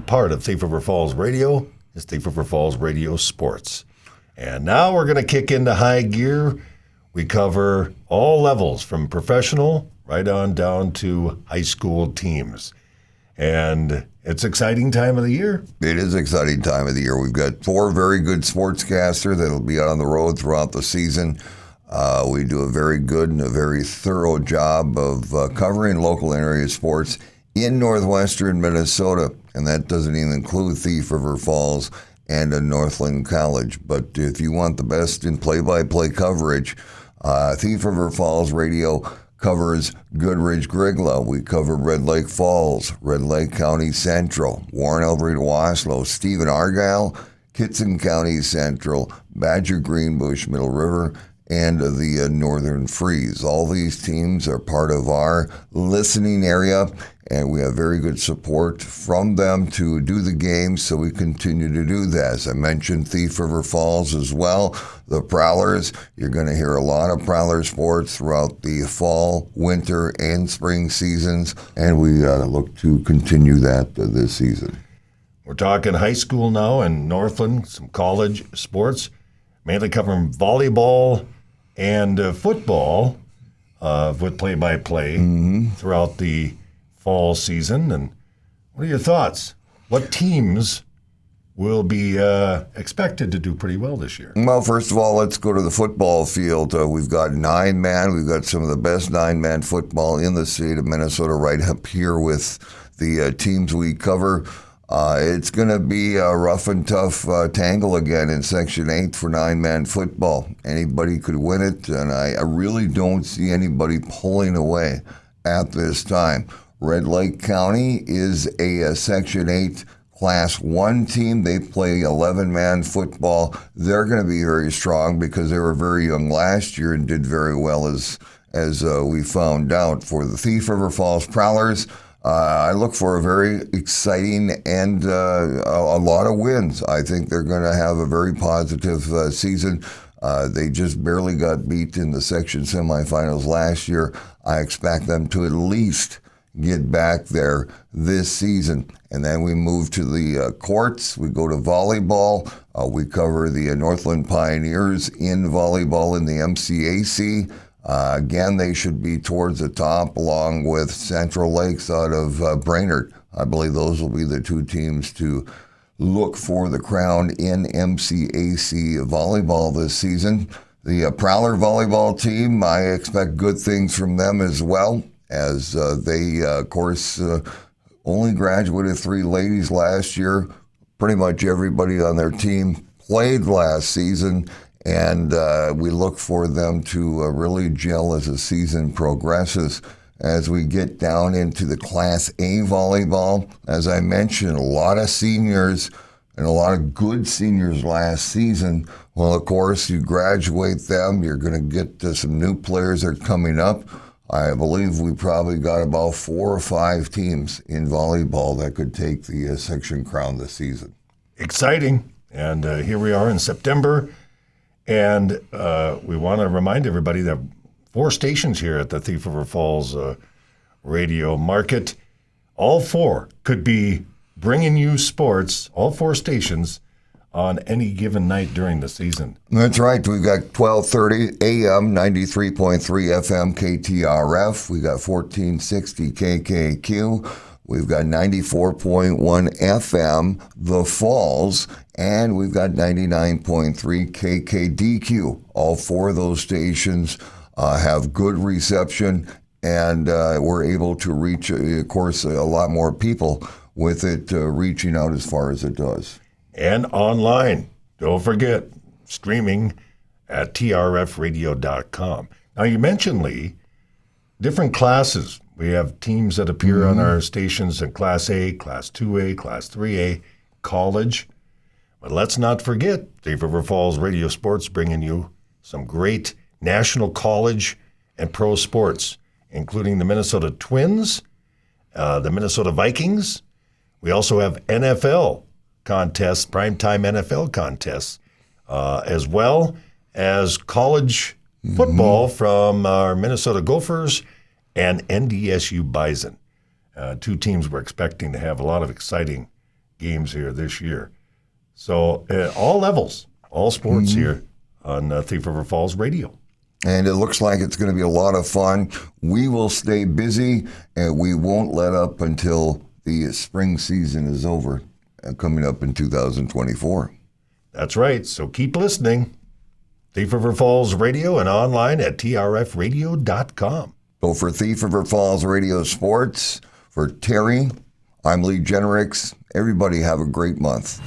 part of Thief River Falls Radio is Thief River Falls Radio Sports. And now we're going to kick into high gear. We cover all levels from professional right on down to high school teams. And it's an exciting time of the year. It is an exciting time of the year. We've got 4 very good sportscasters that'll be out on the road throughout the season. We do a very good and a very thorough job of covering local and area sports in northwestern Minnesota, and that doesn't even include Thief River Falls and Northland College. But if you want the best in play-by-play coverage, Thief River Falls Radio covers Goodrich Grigla. We cover Red Lake Falls, Red Lake County Central, Warren Alvarado Waslow, Stephen Argyle, Kitson County Central, Badger Greenbush, Middle River, and the Northern Freeze. All these teams are part of our listening area, and we have very good support from them to do the games, so we continue to do that. As I mentioned, Thief River Falls as well. The Prowlers, you're going to hear a lot of Prowler sports throughout the fall, winter, and spring seasons, and we look to continue that this season. We're talking high school now in Northland, some college sports, mainly covering volleyball and football with play-by-play throughout the fall season. And what are your thoughts? What teams will be expected to do pretty well this year? Well, first of all, let's go to the football field. We've got 9-man. We've got some of the best 9-man football in the state of Minnesota right up here with the teams we cover. It's going to be a rough and tough tangle again in Section 8 for 9-man football. Anybody could win it, and I really don't see anybody pulling away at this time. Red Lake County is a Section 8 Class 1 team. They play 11-man football. They're going to be very strong because they were very young last year and did very well as we found out. For the Thief River Falls Prowlers, I look for a very exciting and a lot of wins. I think they're going to have a very positive season. They just barely got beat in the section semifinals last year. I expect them to at least get back there this season. And then we move to the courts. We go to volleyball. We cover the Northland Pioneers in volleyball in the MCAC. Again, they should be towards the top along with Central Lakes out of Brainerd. I believe those will be the 2 teams to look for the crown in MCAC volleyball this season. The Prowler volleyball team, I expect good things from them as well, as they, of course, only graduated 3 ladies last year. Pretty much everybody on their team played last season, and we look for them to really gel as the season progresses. As we get down into the Class A volleyball, as I mentioned, a lot of seniors and a lot of good seniors last season. Well, of course, you graduate them, you're going to get some new players that are coming up. I believe we probably got about 4 or 5 teams in volleyball that could take the section crown this season. Exciting. And here we are in September. And we want to remind everybody that 4 stations here at the Thief River Falls radio market, all 4 could be bringing you sports, all 4 stations, on any given night during the season. That's right. We've got 1230 AM, 93.3 FM KTRF. We got 1460 KKQ. We've got 94.1 FM, The Falls, and we've got 99.3 KKDQ. All 4 of those stations have good reception, and we're able to reach, of course, a lot more people with it reaching out as far as it does. And online. Don't forget, streaming at trfradio.com. Now, you mentioned, Lee, different classes. We have teams that appear on our stations in Class A, Class 2A, Class 3A, college. But let's not forget, Thief River Falls Radio Sports bringing you some great national college and pro sports, including the Minnesota Twins, the Minnesota Vikings. We also have NFL contests, primetime NFL contests, as well as college football from our Minnesota Gophers and NDSU Bison. 2 teams we're expecting to have a lot of exciting games here this year. So all levels, all sports here on Thief River Falls Radio. And it looks like it's going to be a lot of fun. We will stay busy, and we won't let up until the spring season is over, coming up in 2024. That's right. So keep listening. Thief River Falls Radio and online at trfradio.com. So for Thief River Falls Radio Sports, for Terry, I'm Lee Genrix. Everybody have a great month.